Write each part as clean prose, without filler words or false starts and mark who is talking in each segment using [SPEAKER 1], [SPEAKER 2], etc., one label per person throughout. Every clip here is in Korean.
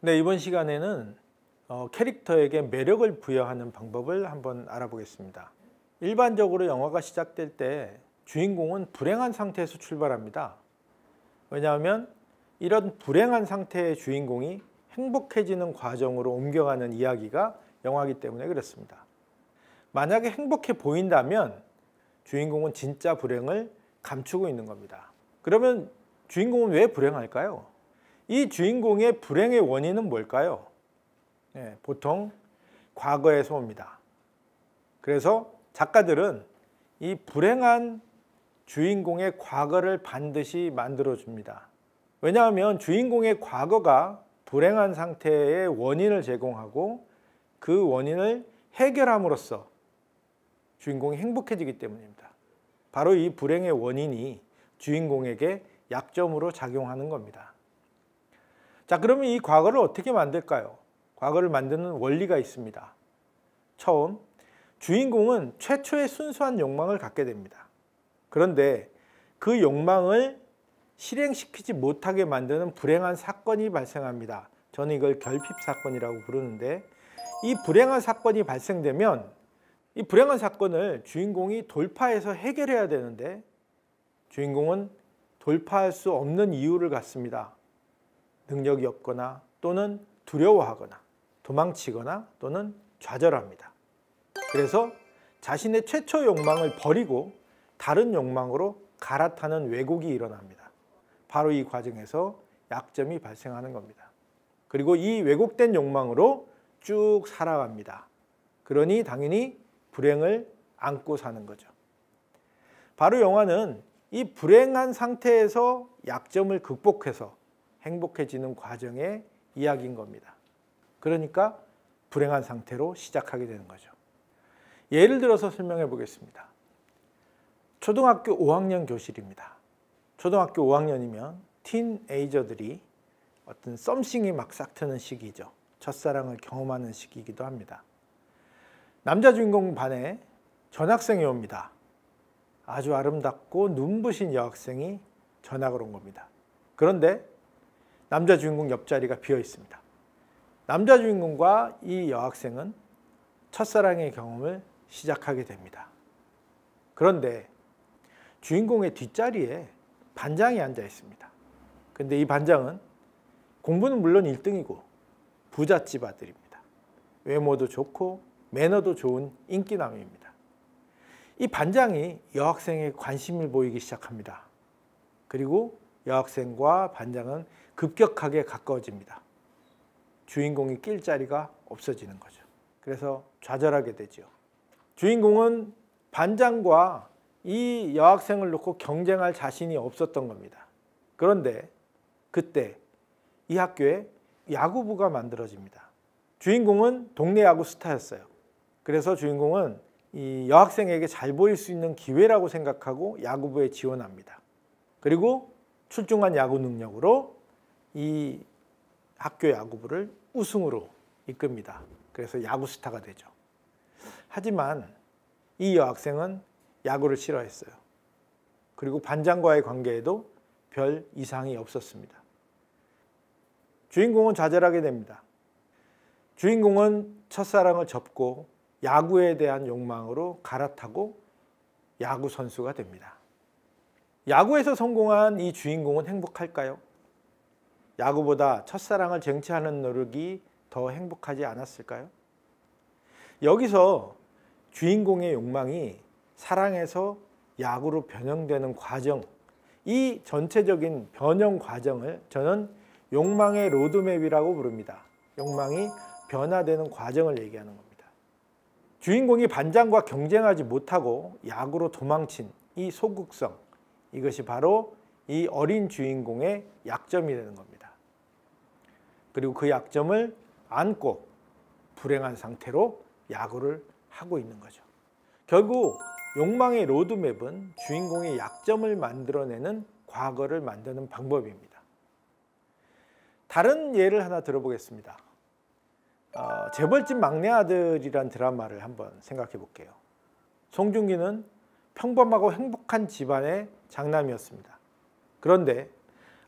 [SPEAKER 1] 네, 이번 시간에는 캐릭터에게 매력을 부여하는 방법을 한번 알아보겠습니다. 일반적으로 영화가 시작될 때 주인공은 불행한 상태에서 출발합니다. 왜냐하면 이런 불행한 상태의 주인공이 행복해지는 과정으로 옮겨가는 이야기가 영화이기 때문에 그렇습니다. 만약에 행복해 보인다면 주인공은 진짜 불행을 감추고 있는 겁니다. 그러면 주인공은 왜 불행할까요? 이 주인공의 불행의 원인은 뭘까요? 보통 과거에서 옵니다. 그래서 작가들은 이 불행한 주인공의 과거를 반드시 만들어줍니다. 왜냐하면 주인공의 과거가 불행한 상태의 원인을 제공하고 그 원인을 해결함으로써 주인공이 행복해지기 때문입니다. 바로 이 불행의 원인이 주인공에게 약점으로 작용하는 겁니다. 자, 그러면 이 과거를 어떻게 만들까요? 과거를 만드는 원리가 있습니다. 처음, 주인공은 최초의 순수한 욕망을 갖게 됩니다. 그런데 그 욕망을 실행시키지 못하게 만드는 불행한 사건이 발생합니다. 저는 이걸 결핍 사건이라고 부르는데, 이 불행한 사건이 발생되면 이 불행한 사건을 주인공이 돌파해서 해결해야 되는데 주인공은 돌파할 수 없는 이유를 갖습니다. 능력이 없거나 또는 두려워하거나 도망치거나 또는 좌절합니다. 그래서 자신의 최초 욕망을 버리고 다른 욕망으로 갈아타는 왜곡이 일어납니다. 바로 이 과정에서 약점이 발생하는 겁니다. 그리고 이 왜곡된 욕망으로 쭉 살아갑니다. 그러니 당연히 불행을 안고 사는 거죠. 바로 영화는 이 불행한 상태에서 약점을 극복해서 행복해지는 과정의 이야기인 겁니다. 그러니까 불행한 상태로 시작하게 되는 거죠. 예를 들어서 설명해 보겠습니다. 초등학교 5학년 교실입니다. 초등학교 5학년이면 티네이저들이 어떤 썸씽이 막 싹 트는 시기죠. 첫사랑을 경험하는 시기이기도 합니다. 남자 주인공 반에 전학생이 옵니다. 아주 아름답고 눈부신 여학생이 전학을 온 겁니다. 그런데 남자 주인공 옆자리가 비어 있습니다. 남자 주인공과 이 여학생은 첫사랑의 경험을 시작하게 됩니다. 그런데 주인공의 뒷자리에 반장이 앉아 있습니다. 근데 이 반장은 공부는 물론 1등이고 부잣집 아들입니다. 외모도 좋고 매너도 좋은 인기남입니다. 이 반장이 여학생에 관심을 보이기 시작합니다. 그리고 여학생과 반장은 급격하게 가까워집니다. 주인공이 낄 자리가 없어지는 거죠. 그래서 좌절하게 되죠. 주인공은 반장과 이 여학생을 놓고 경쟁할 자신이 없었던 겁니다. 그런데 그때 이 학교에 야구부가 만들어집니다. 주인공은 동네 야구 스타였어요. 그래서 주인공은 이 여학생에게 잘 보일 수 있는 기회라고 생각하고 야구부에 지원합니다. 그리고 출중한 야구 능력으로 이 학교 야구부를 우승으로 이끕니다. 그래서 야구 스타가 되죠. 하지만 이 여학생은 야구를 싫어했어요. 그리고 반장과의 관계에도 별 이상이 없었습니다. 주인공은 좌절하게 됩니다. 주인공은 첫사랑을 접고 야구에 대한 욕망으로 갈아타고 야구 선수가 됩니다. 야구에서 성공한 이 주인공은 행복할까요? 야구보다 첫사랑을 쟁취하는 노력이 더 행복하지 않았을까요? 여기서 주인공의 욕망이 사랑에서 야구로 변형되는 과정, 이 전체적인 변형 과정을 저는 욕망의 로드맵이라고 부릅니다. 욕망이 변화되는 과정을 얘기하는 겁니다. 주인공이 반장과 경쟁하지 못하고 야구로 도망친 이 소극성, 이것이 바로 이 어린 주인공의 약점이 되는 겁니다. 그리고 그 약점을 안고 불행한 상태로 야구를 하고 있는 거죠. 결국 욕망의 로드맵은 주인공의 약점을 만들어내는 과거를 만드는 방법입니다. 다른 예를 하나 들어보겠습니다. 재벌집 막내 아들이란 드라마를 한번 생각해 볼게요. 송중기는 평범하고 행복한 집안의 장남이었습니다. 그런데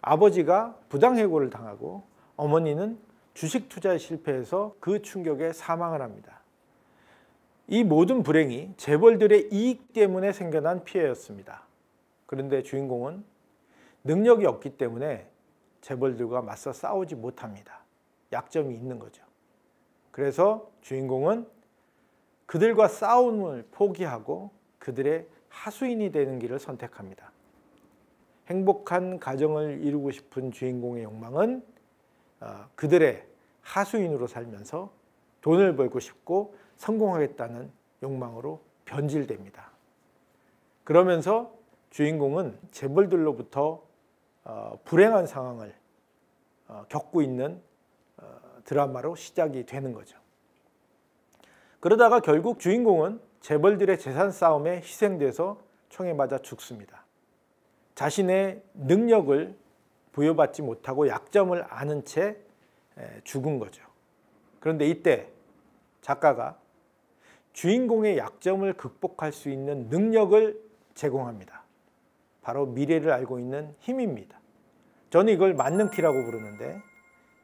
[SPEAKER 1] 아버지가 부당해고를 당하고 어머니는 주식 투자에 실패해서 그 충격에 사망을 합니다. 이 모든 불행이 재벌들의 이익 때문에 생겨난 피해였습니다. 그런데 주인공은 능력이 없기 때문에 재벌들과 맞서 싸우지 못합니다. 약점이 있는 거죠. 그래서 주인공은 그들과 싸움을 포기하고 그들의 하수인이 되는 길을 선택합니다. 행복한 가정을 이루고 싶은 주인공의 욕망은 그들의 하수인으로 살면서 돈을 벌고 싶고 성공하겠다는 욕망으로 변질됩니다. 그러면서 주인공은 재벌들로부터 불행한 상황을 겪고 있는 드라마로 시작이 되는 거죠. 그러다가 결국 주인공은 재벌들의 재산 싸움에 희생돼서 총에 맞아 죽습니다. 자신의 능력을 부여받지 못하고 약점을 아는 채 죽은 거죠. 그런데 이때 작가가 주인공의 약점을 극복할 수 있는 능력을 제공합니다. 바로 미래를 알고 있는 힘입니다. 저는 이걸 만능키라고 부르는데,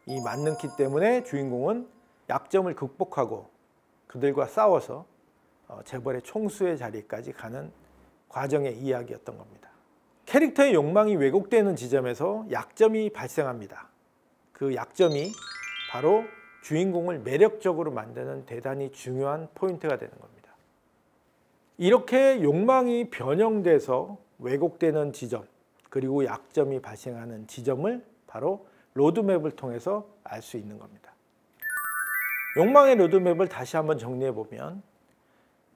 [SPEAKER 1] 이 만능키 때문에 주인공은 약점을 극복하고 그들과 싸워서 재벌의 총수의 자리까지 가는 과정의 이야기였던 겁니다. 캐릭터의 욕망이 왜곡되는 지점에서 약점이 발생합니다. 그 약점이 바로 주인공을 매력적으로 만드는 대단히 중요한 포인트가 되는 겁니다. 이렇게 욕망이 변형돼서 왜곡되는 지점, 그리고 약점이 발생하는 지점을 바로 로드맵을 통해서 알 수 있는 겁니다. 욕망의 로드맵을 다시 한번 정리해 보면,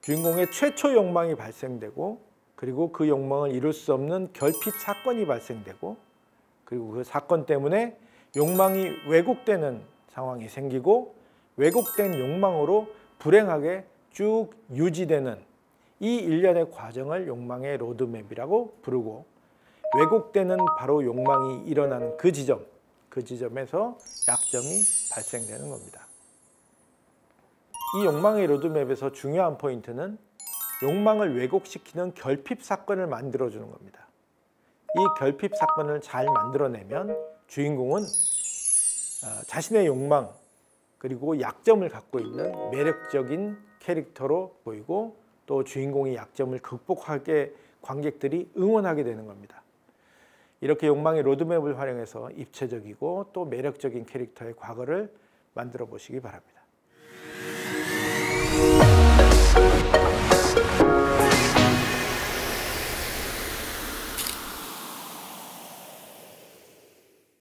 [SPEAKER 1] 주인공의 최초 욕망이 발생되고, 그리고 그 욕망을 이룰 수 없는 결핍 사건이 발생되고, 그리고 그 사건 때문에 욕망이 왜곡되는 상황이 생기고, 왜곡된 욕망으로 불행하게 쭉 유지되는 이 일련의 과정을 욕망의 로드맵이라고 부르고, 왜곡되는 바로 욕망이 일어나는 그 지점에서 약점이 발생되는 겁니다. 이 욕망의 로드맵에서 중요한 포인트는 욕망을 왜곡시키는 결핍 사건을 만들어주는 겁니다. 이 결핍 사건을 잘 만들어내면 주인공은 자신의 욕망 그리고 약점을 갖고 있는 매력적인 캐릭터로 보이고, 또 주인공의 약점을 극복하게 관객들이 응원하게 되는 겁니다. 이렇게 욕망의 로드맵을 활용해서 입체적이고 또 매력적인 캐릭터의 과거를 만들어 보시기 바랍니다.